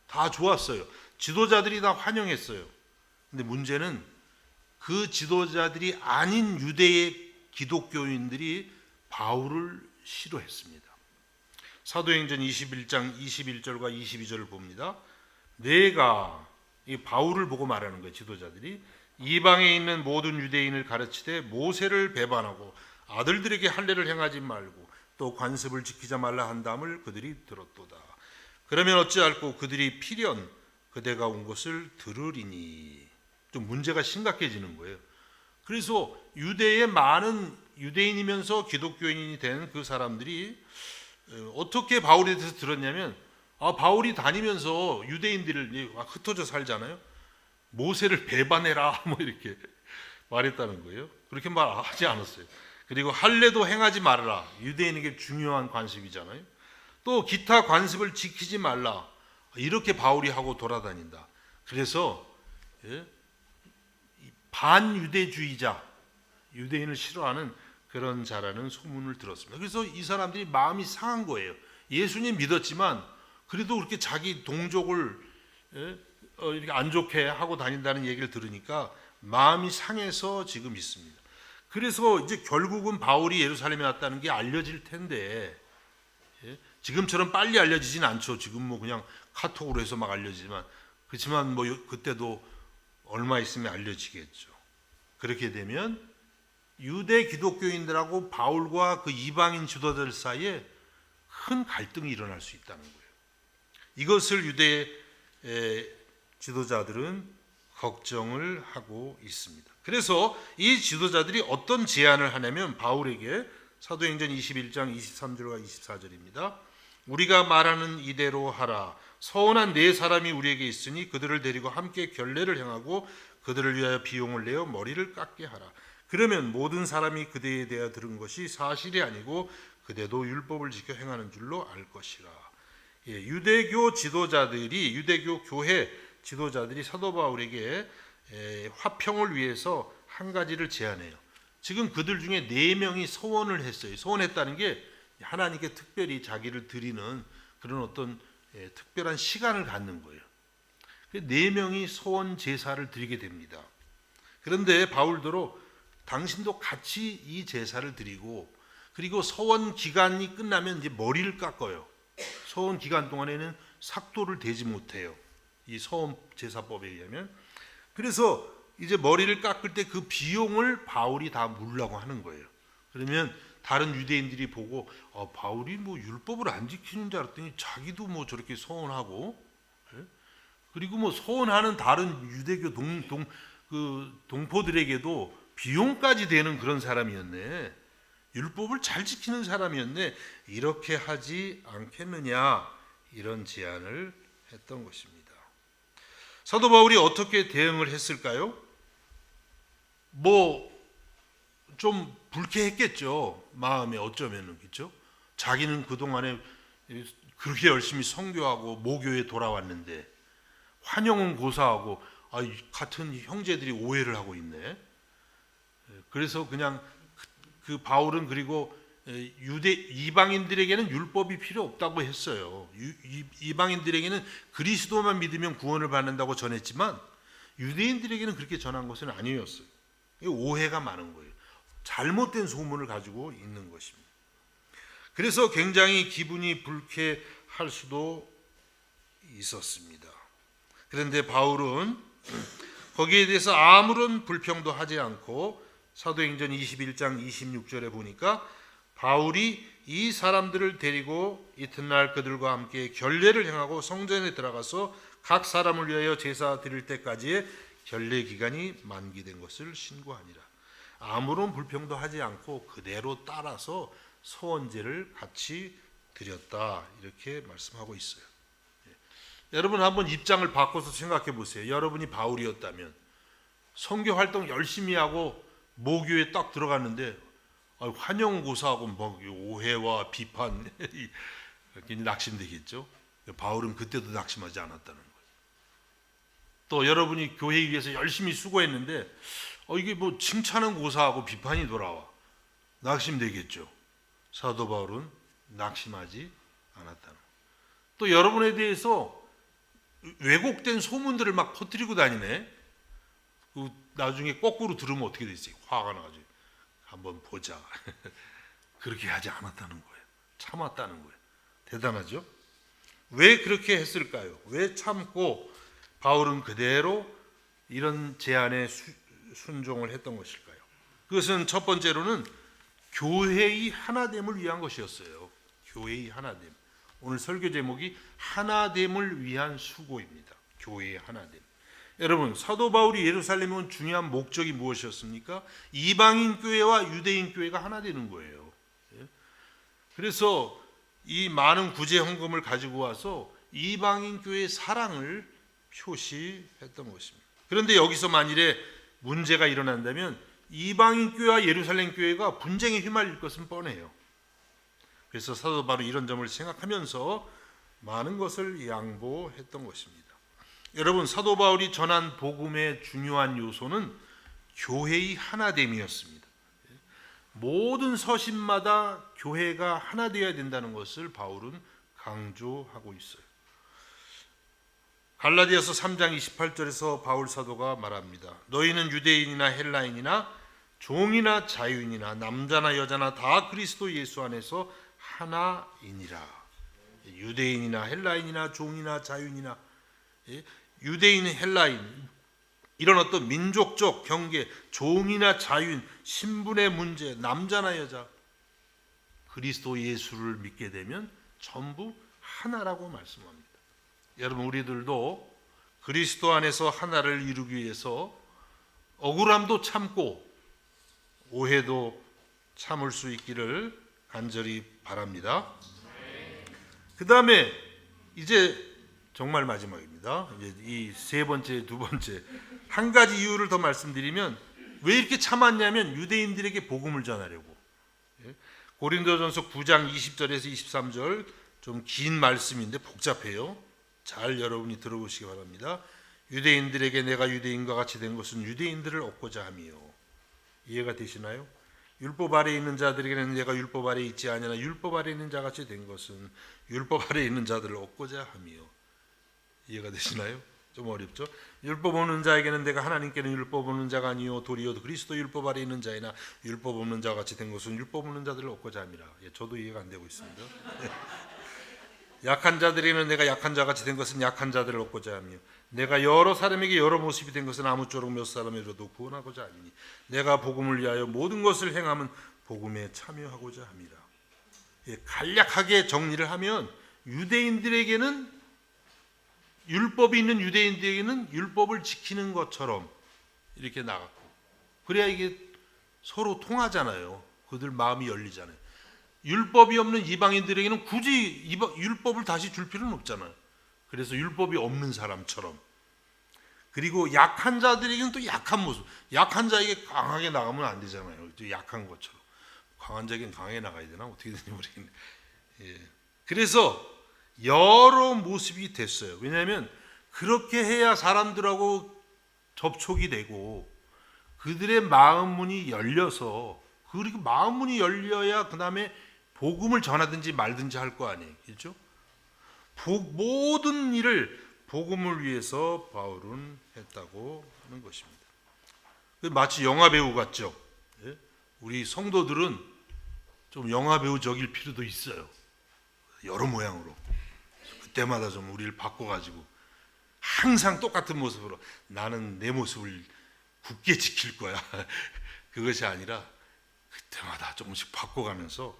다 좋았어요. 지도자들이 다 환영했어요. 근데 문제는 그 지도자들이 아닌 유대의 기독교인들이 바울을 싫어했습니다. 사도행전 21장 21절과 22절을 봅니다. 내가, 이 바울을 보고 말하는 거예요. 지도자들이 이방에 있는 모든 유대인을 가르치되 모세를 배반하고 아들들에게 할례를 행하지 말고 또 관습을 지키자 말라 한담을 그들이 들었도다. 그러면 어찌할꼬 그들이 필연 그대가 온 것을 들으리니. 좀 문제가 심각해지는 거예요. 그래서 유대의 많은 유대인이면서 기독교인이 된 그 사람들이 어떻게 바울에 대해서 들었냐면 바울이 다니면서 유대인들을 흩어져 살잖아요. 모세를 배반해라 뭐 이렇게 말했다는 거예요. 그렇게 말하지 않았어요. 그리고 할례도 행하지 말아라. 유대인에게 중요한 관습이잖아요. 또 기타 관습을 지키지 말라. 이렇게 바울이 하고 돌아다닌다. 그래서 반유대주의자, 유대인을 싫어하는 그런 자라는 소문을 들었습니다. 그래서 이 사람들이 마음이 상한 거예요. 예수님 믿었지만 그래도 그렇게 자기 동족을 이렇게 안 좋게 하고 다닌다는 얘기를 들으니까 마음이 상해서 지금 있습니다. 그래서 이제 결국은 바울이 예루살렘에 왔다는 게 알려질 텐데 지금처럼 빨리 알려지진 않죠. 지금 뭐 그냥 카톡으로 해서 막 알려지지만, 그렇지만 뭐 그때도 얼마 있으면 알려지겠죠. 그렇게 되면 유대 기독교인들하고 바울과 그 이방인 지도자들 사이에 큰 갈등이 일어날 수 있다는 거예요. 이것을 유대 지도자들은 걱정을 하고 있습니다. 그래서 이 지도자들이 어떤 제안을 하냐면 바울에게 사도행전 21장 23절과 24절입니다. 우리가 말하는 이대로 하라. 서원한 네 사람이 우리에게 있으니 그들을 데리고 함께 결례를 행하고 그들을 위하여 비용을 내어 머리를 깎게 하라. 그러면 모든 사람이 그대에 대하여 들은 것이 사실이 아니고 그대도 율법을 지켜 행하는 줄로 알 것이라. 유대교 지도자들이, 유대교 교회 지도자들이 사도 바울에게 화평을 위해서 한 가지를 제안해요. 지금 그들 중에 4명이 서원을 했어요. 서원했다는 게 하나님께 특별히 자기를 드리는 그런 어떤 특별한 시간을 갖는 거예요. 4명이 서원 제사를 드리게 됩니다. 그런데 바울더러 당신도 같이 이 제사를 드리고 그리고 서원 기간이 끝나면 이제 머리를 깎아요. 서원 기간 동안에는 삭도를 대지 못해요. 이 서원 제사법에 의하면. 그래서 이제 머리를 깎을 때 그 비용을 바울이 다 물라고 하는 거예요. 그러면 다른 유대인들이 보고 바울이 뭐 율법을 안 지키는 줄 알았더니 자기도 뭐 저렇게 서원하고, 예? 그리고 뭐 서원하는 다른 유대교 동포들에게도 비용까지 되는 그런 사람이었네. 율법을 잘 지키는 사람이었네. 이렇게 하지 않겠느냐, 이런 제안을 했던 것입니다. 사도 바울이 어떻게 대응을 했을까요? 뭐 좀 불쾌했겠죠. 마음에 어쩌면은, 그렇죠? 자기는 그동안에 그렇게 열심히 선교하고 모교에 돌아왔는데 환영은 고사하고 같은 형제들이 오해를 하고 있네. 그래서 그냥 그 바울은 그리고 이방인들에게는 율법이 필요 없다고 했어요. 이방인들에게는 그리스도만 믿으면 구원을 받는다고 전했지만 유대인들에게는 그렇게 전한 것은 아니었어요. 오해가 많은 거예요. 잘못된 소문을 가지고 있는 것입니다. 그래서 굉장히 기분이 불쾌할 수도 있었습니다. 그런데 바울은 거기에 대해서 아무런 불평도 하지 않고 사도행전 21장 26절에 보니까 바울이 이 사람들을 데리고 이튿날 그들과 함께 결례를 행하고 성전에 들어가서 각 사람을 위하여 제사 드릴 때까지의 결례 기간이 만기된 것을 신고하니라. 아무런 불평도 하지 않고 그대로 따라서 서원제를 같이 드렸다, 이렇게 말씀하고 있어요. 여러분 한번 입장을 바꿔서 생각해 보세요. 여러분이 바울이었다면 선교 활동 열심히 하고 모교에 딱 들어갔는데 환영고사하고 뭐 오해와 비판 낙심되겠죠. 바울은 그때도 낙심하지 않았다는 거예요. 또 여러분이 교회 위해서 열심히 수고했는데 이게 뭐 칭찬은 고사하고 비판이 돌아와, 낙심되겠죠. 사도 바울은 낙심하지 않았다는 거예요. 또 여러분에 대해서 왜곡된 소문들을 막 퍼뜨리고 다니네. 나중에 거꾸로 들으면 어떻게 되지? 화가 나가지고 한번 보자. 그렇게 하지 않았다는 거예요. 참았다는 거예요. 대단하죠? 왜 그렇게 했을까요? 왜 참고 바울은 그대로 이런 제안에 순종을 했던 것일까요? 그것은 첫 번째로는 교회의 하나됨을 위한 것이었어요. 교회의 하나됨. 오늘 설교 제목이 하나됨을 위한 수고입니다. 교회의 하나됨. 여러분, 사도 바울이 예루살렘에 온 중요한 목적이 무엇이었습니까? 이방인 교회와 유대인 교회가 하나 되는 거예요. 그래서 이 많은 구제 헌금을 가지고 와서 이방인 교회의 사랑을 표시했던 것입니다. 그런데 여기서 만일에 문제가 일어난다면 이방인 교회와 예루살렘 교회가 분쟁에 휘말릴 것은 뻔해요. 그래서 사도 바울은 이런 점을 생각하면서 많은 것을 양보했던 것입니다. 여러분, 사도 바울이 전한 복음의 중요한 요소는 교회의 하나됨이었습니다. 모든 서신마다 교회가 하나 되어야 된다는 것을 바울은 강조하고 있어요. 갈라디아서 3장 28절에서 바울 사도가 말합니다. 너희는 유대인이나 헬라인이나 종이나 자유인이나 남자나 여자나 다 그리스도 예수 안에서 하나이니라. 유대인이나 헬라인이나 종이나 자유인이나, 유대인, 헬라인, 이런 어떤 민족적 경계, 종이나 자유인, 신분의 문제, 남자나 여자, 그리스도 예수를 믿게 되면 전부 하나라고 말씀합니다. 여러분, 우리들도 그리스도 안에서 하나를 이루기 위해서 억울함도 참고 오해도 참을 수 있기를 간절히 바랍니다. 그 다음에 이제 정말 마지막입니다. 이제 이 세 번째, 두 번째 한 가지 이유를 더 말씀드리면 왜 이렇게 참았냐면 유대인들에게 복음을 전하려고. 고린도전서 9장 20절에서 23절 좀 긴 말씀인데 복잡해요. 잘 여러분이 들어보시기 바랍니다. 유대인들에게 내가 유대인과 같이 된 것은 유대인들을 얻고자 함이요. 이해가 되시나요? 율법 아래에 있는 자들에게는 내가 율법 아래에 있지 아니하나 율법 아래에 있는 자같이 된 것은 율법 아래에 있는 자들을 얻고자 함이요. 이해가 되시나요? 좀 어렵죠. 율법 없는 자에게는 내가 하나님께는 율법 없는 자가 아니요 도리어 그리스도 율법 아래 있는 자이나 율법 없는 자와 같이 된 것은 율법 없는 자들을 얻고자 함이라. 저도 이해가 안 되고 있습니다. 약한 자들에게는 내가 약한 자 같이 된 것은 약한 자들을 얻고자 하며 내가 여러 사람에게 여러 모습이 된 것은 아무쪼록 몇 사람이라도 구원하고자 하니 내가 복음을 위하여 모든 것을 행함은 복음에 참여하고자 함이라. 간략하게 정리를 하면 유대인들에게는 율법이 있는 유대인들에게는 율법을 지키는 것처럼 이렇게 나갔고 그래야 이게 서로 통하잖아요. 그들 마음이 열리잖아요. 율법이 없는 이방인들에게는 굳이 율법을 다시 줄 필요는 없잖아요. 그래서 율법이 없는 사람처럼 그리고 약한 자들에게는 또 약한 모습 약한 자에게 강하게 나가면 안 되잖아요. 약한 것처럼 강한 자에게는 강하게 나가야 되나 어떻게 되는지 모르겠네. 그래서 여러 모습이 됐어요. 왜냐하면 그렇게 해야 사람들하고 접촉이 되고 그들의 마음 문이 열려서 그리고 마음 문이 열려야 그 다음에 복음을 전하든지 말든지 할 거 아니에요. 그렇죠? 모든 일을 복음을 위해서 바울은 했다고 하는 것입니다. 마치 영화 배우 같죠. 우리 성도들은 좀 영화 배우적일 필요도 있어요. 여러 모양으로. 그때마다 좀 우리를 바꿔가지고 항상 똑같은 모습으로 나는 내 모습을 굳게 지킬 거야. 그것이 아니라 그때마다 조금씩 바꿔가면서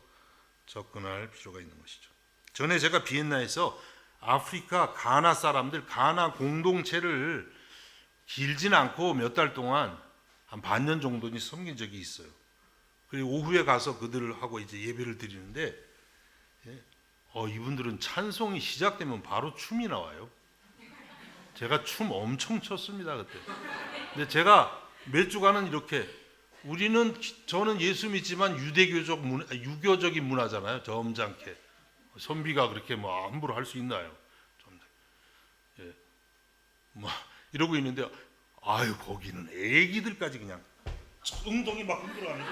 접근할 필요가 있는 것이죠. 전에 제가 비엔나에서 아프리카 가나 사람들 가나 공동체를 길지는 않고 몇 달 동안 한 반년 정도는 섬긴 적이 있어요. 그리고 오후에 가서 그들하고 이제 예배를 드리는데 이분들은 찬송이 시작되면 바로 춤이 나와요. 제가 춤 엄청 췄습니다 그때. 근데 제가 몇 주간은 이렇게 저는 예수 믿지만 유교적인 문화잖아요. 점잖게 선비가 그렇게 뭐 함부로 할 수 있나요? 이러고 있는데 거기는 애기들까지 그냥 엉덩이 막 흔들어가는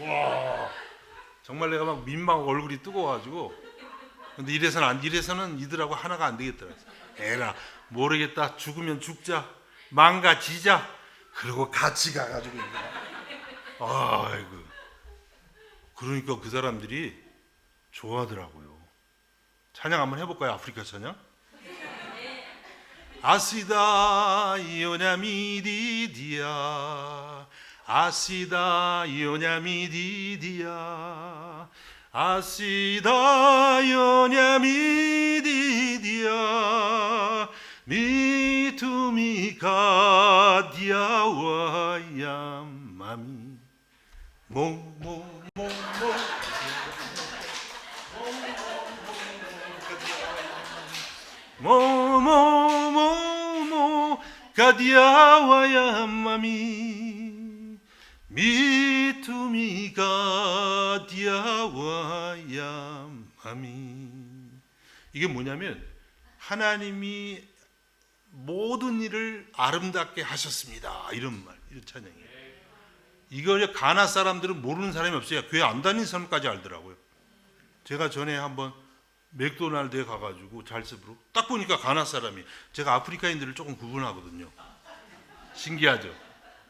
와 정말 내가 막 민망하고 얼굴이 뜨거워가지고 근데 이래서는 이들하고 하나가 안 되겠더라. 에라 모르겠다 죽으면 죽자 망가지자 그리고 같이 가가지고 아이고 그러니까 그 사람들이 좋아하더라고요. 찬양 한번 해볼까요? 아프리카 찬양? 아시다 이오냐미디디야 아시다 이오냐미디디야 아시다 이오냐미디디야 미투미가 디아와야 마미 가디아와야 마미 미투미가 디아와야 마미 이게 뭐냐면 하나님이 모든 일을 아름답게 하셨습니다. 이런 찬양이에요. 이걸 가나 사람들은 모르는 사람이 없어요. 교회 안 다니는 사람까지 알더라고요. 제가 전에 한번 맥도날드에 가가지고 잘습으로 딱 보니까 가나 사람이 제가 아프리카인들을 조금 구분하거든요. 신기하죠.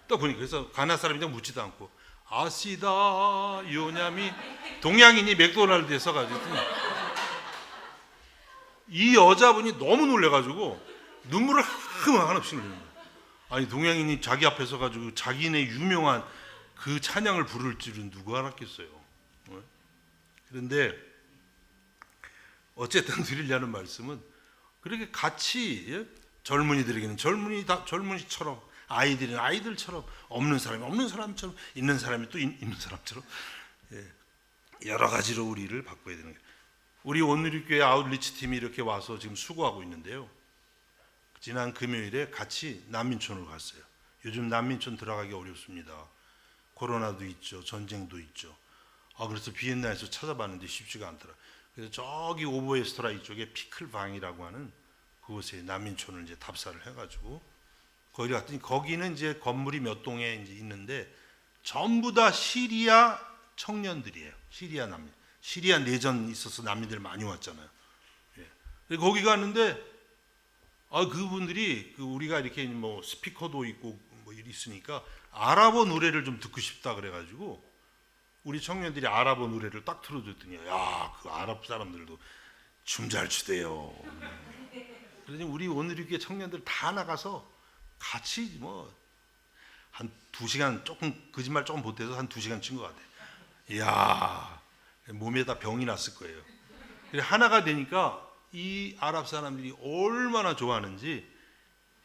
딱 보니까 그래서 가나 사람이랑 묻지도 않고 아시다 요냐미 동양인이 맥도날드에 서가지고 이 여자분이 너무 놀래가지고 눈물을 한없이 흘리는 거예요. 아니 동양인이 자기 앞에 서가지고 자기네 유명한 그 찬양을 부를 줄은 누가 알았겠어요. 그런데 어쨌든 드리려는 말씀은 그렇게 같이 젊은이들에게는 젊은이처럼 아이들은 아이들처럼 없는 사람이 없는 사람처럼 있는 사람이 또 있는 사람처럼 여러 가지로 우리를 바꿔야 되는 거예요. 우리 온누리교회 아웃리치 팀이 이렇게 와서 지금 수고하고 있는데요. 지난 금요일에 같이 난민촌을 갔어요. 요즘 난민촌 들어가기 어렵습니다. 코로나도 있죠. 전쟁도 있죠. 그래서 비엔나에서 찾아봤는데 쉽지가 않더라. 그래서 저기 오버에스트라 쪽에 피클방이라고 하는 그곳에 난민촌을 이제 답사를 해가지고 거기 갔더니 거기는 이제 건물이 몇 동에 이제 있는데 전부 다 시리아 청년들이에요. 시리아 난민. 시리아 내전 있어서 난민들 많이 왔잖아요. 거기 갔는데 그분들이 우리가 이렇게 뭐 스피커도 있고 뭐 있으니까 아랍어 노래를 좀 듣고 싶다 그래가지고 우리 청년들이 아랍어 노래를 딱 틀어줬더니 야, 그 아랍 사람들도 춤 잘 추대요. 그러니 우리 오늘교회 청년들 다 나가서 같이 뭐 한 2시간 조금 거짓말 조금 못해서 한 2시간 친 것 같아. 이야, 몸에다 병이 났을 거예요. 하나가 되니까 이 아랍 사람들이 얼마나 좋아하는지,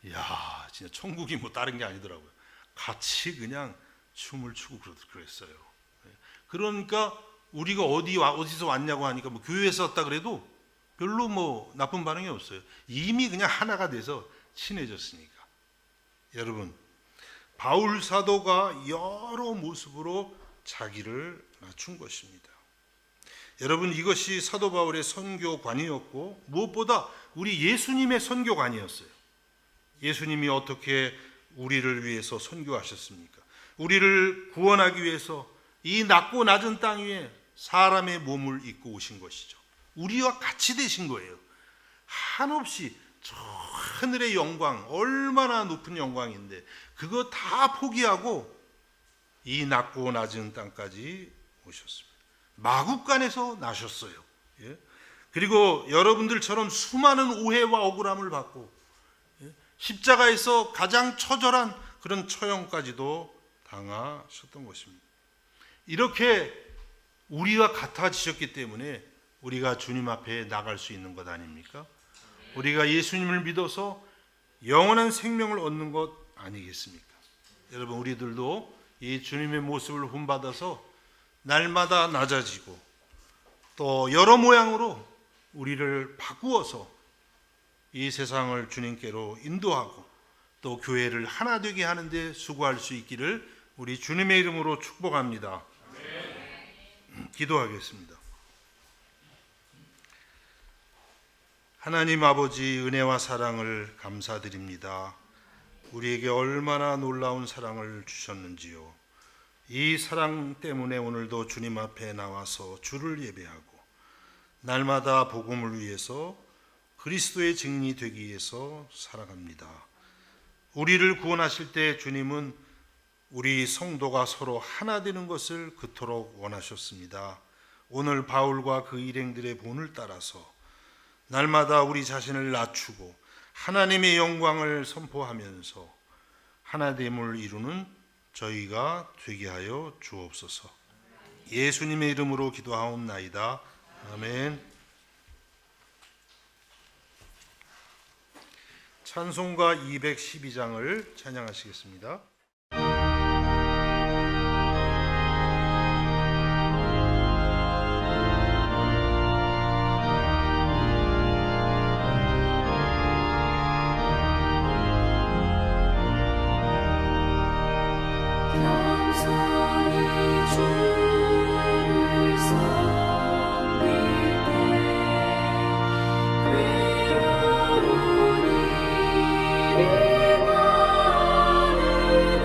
이야, 진짜 천국이 뭐 다른 게 아니더라고요. 같이 그냥 춤을 추고 그랬어요. 그러니까 우리가 어디서 왔냐고 하니까 뭐 교회에서 왔다 그래도 별로 뭐 나쁜 반응이 없어요. 이미 그냥 하나가 돼서 친해졌으니까. 여러분, 바울 사도가 여러 모습으로 자기를 낮춘 것입니다. 여러분, 이것이 사도 바울의 선교관이었고 무엇보다 우리 예수님의 선교관이었어요. 예수님이 어떻게 우리를 위해서 선교하셨습니까? 우리를 구원하기 위해서 이 낮고 낮은 땅 위에 사람의 몸을 입고 오신 것이죠. 우리와 같이 되신 거예요. 한없이 저 하늘의 영광, 얼마나 높은 영광인데 그거 다 포기하고 이 낮고 낮은 땅까지 오셨습니다. 마국간에서 나셨어요. 예? 그리고 여러분들처럼 수많은 오해와 억울함을 받고 십자가에서 가장 처절한 그런 처형까지도 당하셨던 것입니다. 이렇게 우리와 같아지셨기 때문에 우리가 주님 앞에 나갈 수 있는 것 아닙니까? 우리가 예수님을 믿어서 영원한 생명을 얻는 것 아니겠습니까? 여러분, 우리들도 이 주님의 모습을 본받아서 날마다 낮아지고 또 여러 모양으로 우리를 바꾸어서 이 세상을 주님께로 인도하고 또 교회를 하나 되게 하는 데 수고할 수 있기를 우리 주님의 이름으로 축복합니다. 기도하겠습니다. 하나님 아버지, 은혜와 사랑을 감사드립니다. 우리에게 얼마나 놀라운 사랑을 주셨는지요. 이 사랑 때문에 오늘도 주님 앞에 나와서 주를 예배하고 날마다 복음을 위해서 그리스도의 증인이 되기 위해서 살아갑니다. 우리를 구원하실 때 주님은 우리 성도가 서로 하나 되는 것을 그토록 원하셨습니다. 오늘 바울과 그 일행들의 본을 따라서 날마다 우리 자신을 낮추고 하나님의 영광을 선포하면서 하나됨을 이루는 저희가 되게 하여 주옵소서. 예수님의 이름으로 기도하옵나이다. 아멘. 찬송가 212장을 찬양하시겠습니다. 외로운 일이 많은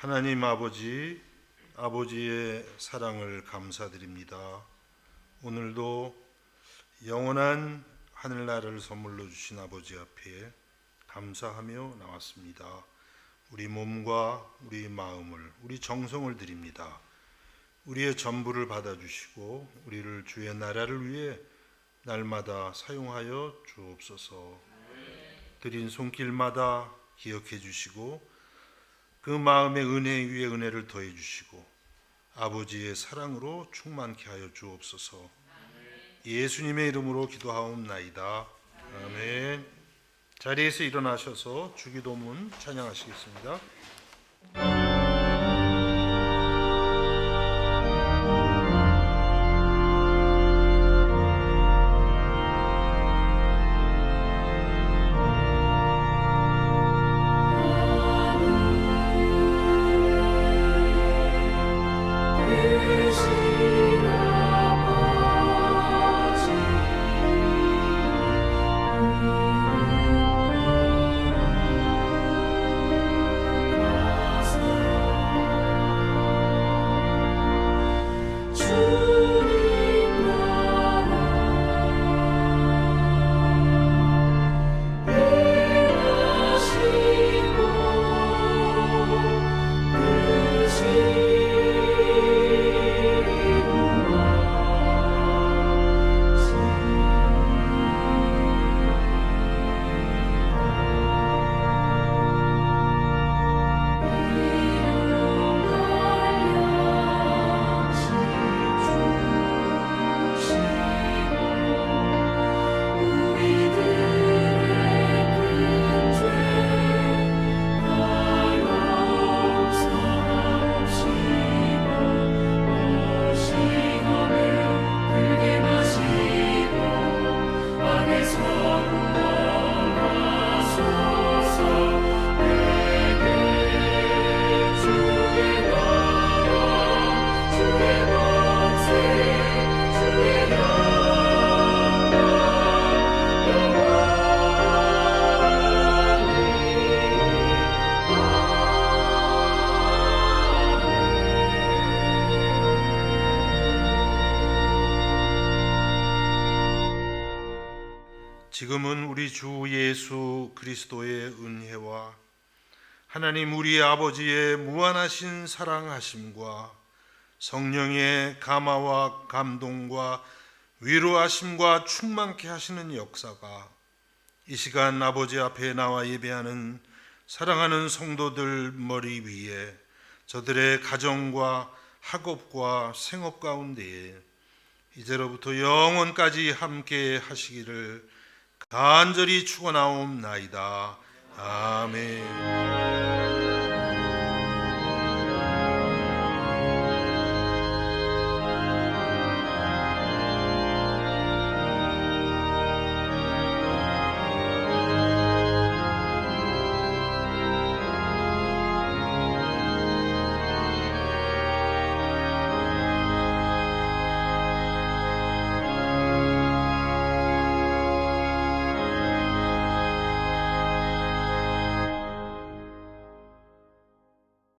하나님 아버지, 아버지의 사랑을 감사드립니다. 오늘도 영원한 하늘나라를 선물로 주신 아버지 앞에 감사하며 나왔습니다. 우리 몸과 우리 마음을, 우리 정성을 드립니다. 우리의 전부를 받아주시고 우리를 주의 나라를 위해 날마다 사용하여 주옵소서. 드린 손길마다 기억해 주시고 그 마음의 은혜 위에 은혜를 더해 주시고 아버지의 사랑으로 충만케 하여 주옵소서. 예수님의 이름으로 기도하옵나이다. 아멘. 자리에서 일어나셔서 주기도문 찬양하시겠습니다. 지금은 우리 주 예수 그리스도의 은혜와 하나님 우리 아버지의 무한하신 사랑하심과 성령의 감화와 감동과 위로하심과 충만케 하시는 역사가 이 시간 아버지 앞에 나와 예배하는 사랑하는 성도들 머리 위에 저들의 가정과 학업과 생업 가운데에 이제로부터 영원까지 함께 하시기를 간절히 축원하옵나이다. 아멘.